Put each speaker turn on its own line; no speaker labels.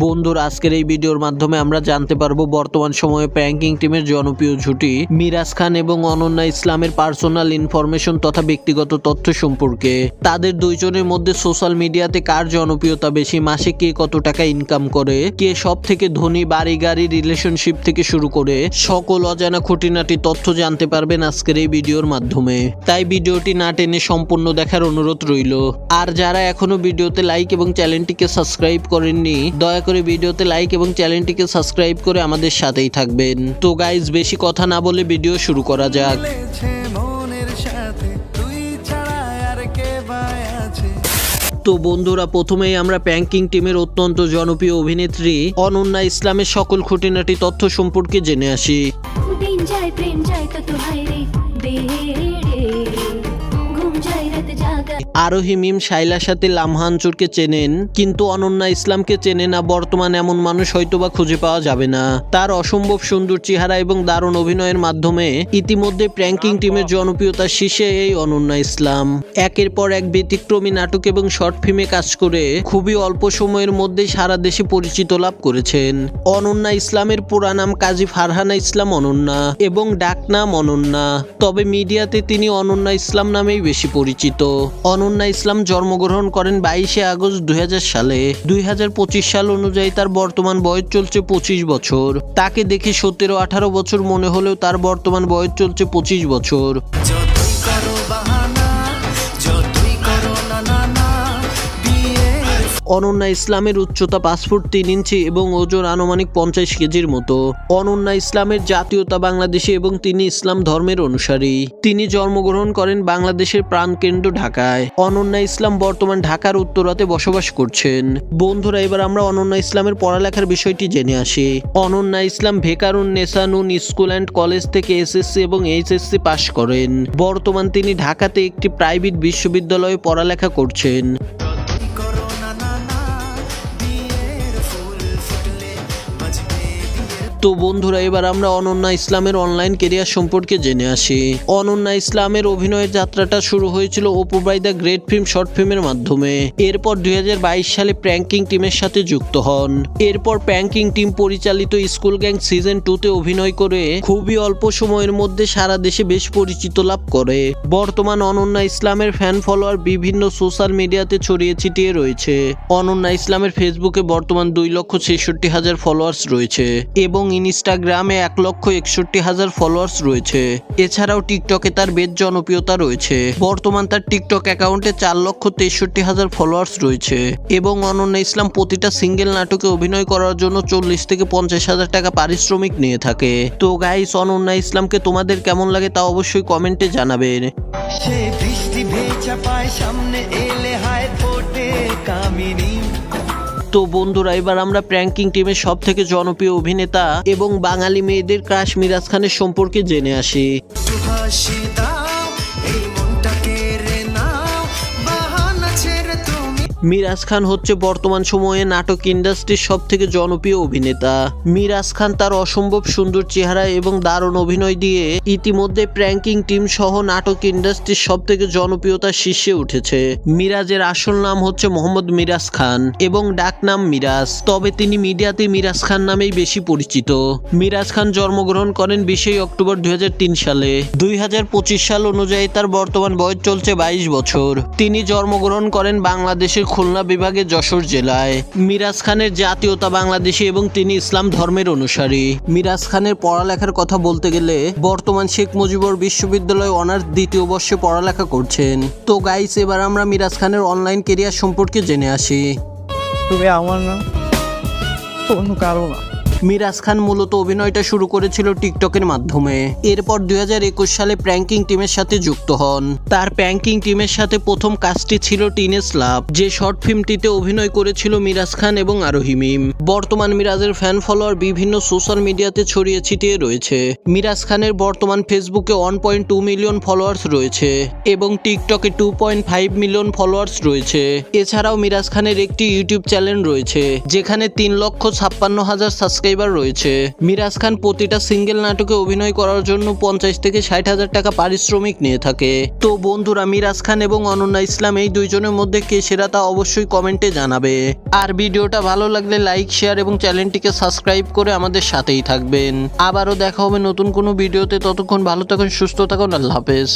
বন্ধুরা আজকের এই ভিডিওর মাধ্যমে আমরা জানতে পারবো বর্তমান সময়ে প্র্যাঙ্কিং টিমের জনপ্রিয় জুটি মিরাজ খান এবং অনন্যা ইসলামের পার্সোনাল ইনফরমেশন তথা ব্যক্তিগত তথ্য সম্পর্কে। তাদের দুইজনের মধ্যে সোশ্যাল মিডিয়াতে কার জনপ্রিয়তা বেশি, মাসে কে কত টাকা ইনকাম করে, কে সব থেকে ধনী, বাড়ি গাড়ি, রিলেশনশিপ থেকে শুরু করে সকল অজানা খুঁটিনাটি তথ্য জানতে পারবেন আজকের এই ভিডিওর মাধ্যমে। তাই ভিডিওটি না টেনে সম্পূর্ণ দেখার অনুরোধ রইল। আর যারা এখনো ভিডিওতে লাইক এবং চ্যানেলটিকে সাবস্ক্রাইব করেননি, দয়া করে ভিডিওতে লাইক এবং চ্যানেলটিকে সাবস্ক্রাইব করে আমাদের সাথেই থাকবেন। তো গাইজ বেশি কথা না বলে ভিডিও শুরু করা যাক। তো বন্ধুরা প্রথমেই আমরা প্র্যাঙ্কিং টিমের অত্যন্ত জনপ্রিয় অভিনেত্রী অনন্যা ইসলামের সকল খুঁটিনাটি তথ্য সম্পর্কে জেনে আসি। আরোহী মিম শাইলার সাথে লামহানচুরকে চেনেন, কিন্তু অনন্যা ইসলামকে চেনে না। বর্তমান এমন মানুষ হয়তোবা খুঁজে পাওয়া যাবে না। তার অসম্ভব সুন্দর চেহারা এবং দারুণ অভিনয়ের মাধ্যমে ইতিমধ্যে প্র্যাঙ্কিং টিমের জনপ্রিয়তার শীর্ষে এই অনন্যা ইসলাম। একের পর এক ব্যতিক্রমী নাটক এবং শর্ট ফিল্মে কাজ করে খুবই অল্প সময়ের মধ্যে সারা দেশে পরিচিত লাভ করেছেন। অনন্যা ইসলামের পুরা নাম কাজী ফারহানা ইসলাম অনন্যা এবং ডাকনাম অনন্যা, তবে মিডিয়াতে তিনি অনন্যা ইসলাম নামেই বেশি পরিচিত। অনন্যা ইসলাম জন্মগ্রহণ করেন 22 আগস্ট 2000 সালে। 2025 সাল অনুযায়ী তার বর্তমান বয়স চলছে 25 বছর। তাকে দেখে 17-18 বছর মনে হলেও তার বর্তমান বয়স চলছে 25 বছর। অনন্যা ইসলামের উচ্চতা 5 ফুট 3 ইঞ্চি এবং ওজন আনুমানিক 50 কেজির মতো। অনন্যা ইসলামের জাতীয়তা বাংলাদেশী এবং তিনি ইসলাম ধর্মের অনুসারী। তিনি জন্মগ্রহণ করেন বাংলাদেশের প্রাণকেন্দ্র ঢাকায়। অনন্যা ইসলাম বর্তমান ঢাকার উত্তরাতে বসবাস করছেন। বন্ধুরা এবার আমরা অনন্যা ইসলামের পড়ালেখার বিষয়টি জেনে আসি। অনন্যা ইসলাম ভেকারুন নেসা নুন স্কুল অ্যান্ড কলেজ থেকে এসএসসি এবং এইচএসসি পাশ করেন। বর্তমান তিনি ঢাকাতে একটি প্রাইভেট বিশ্ববিদ্যালয়ে পড়ালেখা করছেন। তো বন্ধুরা এবার আমরা অনন্যা ইসলামের অনলাইন ক্যারিয়ার সম্পর্কে জেনে আসি। অনন্যা ইসলামের অভিনয়ের যাত্রাটা শুরু হয়েছিল Apu by the great film short ফিল্মের মাধ্যমে। এরপর 2022 সালে প্র্যাঙ্কিং টিমের সাথে যুক্ত হন। এরপর প্র্যাঙ্কিং টিম পরিচালিত স্কুল গ্যাং সিজন 2-তে অভিনয় করে খুবই অল্প সময়ের মধ্যে সারা দেশে বেশ পরিচিত লাভ করে। বর্তমান অনন্যা ইসলামের ফ্যান ফলোয়ার বিভিন্ন সোশ্যাল মিডিয়াতে ছড়িয়ে ছিটিয়ে রয়েছে। অনন্যা ইসলামের ফেসবুকে বর্তমান 2,66,000 ফলোয়ার্স রয়েছে এবং ইনস্টাগ্রামে 1,61,000 ফলোয়ার্স রয়েছে। এছাড়াও টিকটকে তার বেশ জনপ্রিয়তা রয়েছে। বর্তমান তার টিকটক অ্যাকাউন্টে 4,63,000 ফলোয়ার্স রয়েছে এবং অনন্যা ইসলাম প্রতিটা সিঙ্গেল নাটকে অভিনয় করার জন্য 40 থেকে 50,000 টাকা পারিশ্রমিক নিয়ে থাকে। তো গাইস অনন্যা ইসলামকে তোমাদের কেমন লাগে তা অবশ্যই কমেন্টে জানাবেন। তো বন্ধুরা এবার আমরা প্র্যাঙ্কিং টিমের সব থেকে জনপ্রিয় অভিনেতা এবং বাঙালি মেয়েদের ক্রাশ মিরাজ খানের সম্পর্কে জেনে আসি। মিরাজ খান হচ্ছে বর্তমান সময়ে নাটক ইন্ডাস্ট্রির সব থেকে জনপ্রিয় অভিনেতা। মিরাজ খান তার অসম্ভব সুন্দর চেহারা এবং দারুণ অভিনয় দিয়ে ইতিমধ্যে প্র্যাঙ্কিং টিম সহ নাটক ইন্ডাস্ট্রির সব থেকে জনপ্রিয়তার শীর্ষে উঠেছে। মিরাজের আসল নাম হচ্ছে মোহাম্মদ মিরাজ খান এবং ডাক নাম মিরাজ, তবে তিনি মিডিয়াতে মিরাজ খান নামেই বেশি পরিচিত। মিরাজ খান জন্মগ্রহণ করেন 20 অক্টোবর 2003 সালে। 2025 সাল অনুযায়ী তার বর্তমান বয়স চলছে 22 বছর। তিনি জন্মগ্রহণ করেন বাংলাদেশের খুলনা বিভাগের যশোর জেলায়। মিরাজ খানের জাতীয়তা বাংলাদেশী এবং তিনি ইসলাম ধর্মের অনুসারী। মিরাজ খানের পড়ালেখার কথা বলতে গেলে বর্তমান শেখ মুজিবুর বিশ্ববিদ্যালয়ে অনার্স 2য় বর্ষে পড়ালেখা করছেন। তো গাইস এবার আমরা মিরাজ খানের অনলাইন ক্যারিয়ার সম্পর্কে জেনে আসি।
তবে আমার না কোনো কারণ না।
মিরাজ খান মূলত অভিনয়টা শুরু করেছিল টিকটকের মাধ্যমে। এরপর 2021 সালে প্র্যাঙ্কিং টিমের সাথে যুক্ত হন। তার প্র্যাঙ্কিং টিমের সাথে প্রথম কাজটি ছিল টিনেজ লাভ, যে শর্ট ফিল্মটিতে অভিনয় করেছিল মিরাজ খান এবং আরোহী মিম। বর্তমান মিরাজের ফ্যান ফলোয়ার বিভিন্ন সোশ্যাল মিডিয়াতে ছড়িয়ে ছিটিয়ে রয়েছে। মিরাজ খানের বর্তমান ফেসবুকে 1.2 মিলিয়ন ফলোয়ার্স রয়েছে এবং টিকটকে 2.5 মিলিয়ন ফলোয়ার্স রয়েছে। এছাড়াও মিরাজ খানের একটি ইউটিউব চ্যানেল রয়েছে যেখানে 3,56,000 সাবস্ক্রাইব সাবস্ক্রাইবার রয়েছে। মিরাজ খান প্রতিটা সিঙ্গেল নাটকে অভিনয় করার জন্য 50 থেকে 60,000 টাকা পারিশ্রমিক নিয়ে থাকে। তো বন্ধুরা, মিরাজ খান এবং অনন্যা ইসলাম এই দুইজনের মধ্যে কে সেরা তা অবশ্যই কমেন্টে জানাবে। আর ভিডিওটা ভালো লাগলে লাইক, শেয়ার এবং চ্যানেলটিকে সাবস্ক্রাইব করে আমাদের সাথেই থাকবেন। আবারও দেখা হবে নতুন কোনো ভিডিওতে। ততক্ষণ ভালো থাকুন, সুস্থ থাকুন, আল্লাহ হাফেজ।